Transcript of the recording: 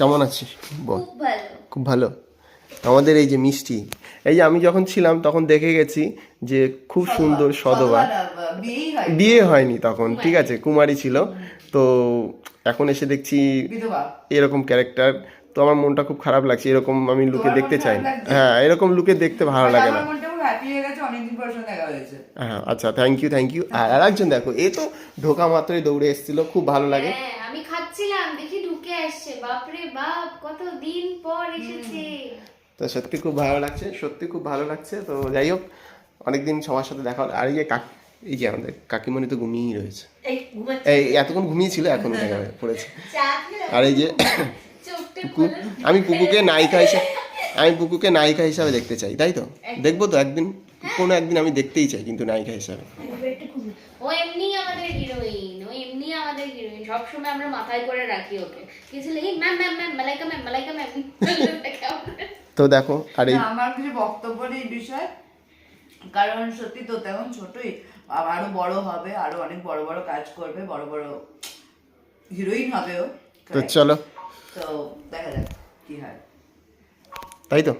কেমন আছিস বল? খুব ভালো। খুব ভালো। আমাদের এই যে মিষ্টি, এই যে আমি যখন ছিলাম তখন দেখে গেছি যে খুব সুন্দর সধবা, বিয়ে হয়নি তখন, ঠিক আছে, কুমারী ছিল। তো এখন এসে দেখছি এরকম ক্যারেক্টার, তো আমার মনটা খুব খারাপ লাগছে। এরকম আমি লুকে দেখতে চাই না। হ্যাঁ, এরকম লুকে দেখতে ভালো লাগে না। হ্যাঁ, আচ্ছা, থ্যাংক ইউ থ্যাংক ইউ। আর আরেকজন দেখো, এ তো ঢোকা মাত্রই দৌড়ে এসেছিল, খুব ভালো লাগে। হ্যাঁ, আমি খাচ্ছিলাম দেখি ঢুকে আসছে, বাপরে বাপ কত দিন পর এসেছে। তো সত্যি খুব ভালো লাগছে, সত্যি খুব ভালো লাগছে। তো যাই হোক, অনেকদিন সবার সাথে দেখা হলো। আর এই যে এই যে আমাদের কাকিমণি তো ঘুমিয়েই রয়েছে, এই এতক্ষণ ঘুমিয়েছিল, এখন দেখা পড়েছে। আর এই যে পুকু, আমি পুকুকে নায়িকা হিসাবে, দেখতে চাই, তাই তো? দেখবো তো একদিন, কোনো একদিন আমি দেখতেই চাই, কিন্তু নায়িকা হিসাবে। ও এমনি আমাদের হিরোইন, সবসময় আমরা মাথায় করে রাখি ওকে। কিছু লেগে ma'am ma'am ma'am Malaika ma'am Malaika ma'am. তো দেখো, আর এই আমার কিছু বক্তব্য নেই বিষয়, কারণ সত্যি তো তেমন ছোটই, আরো বড় হবে, আরো অনেক বড় বড় কাজ করবে, বড় বড় হিরোইন হবে ও। তো চলো, তো দেখা যাক কি হয়, তাই তো।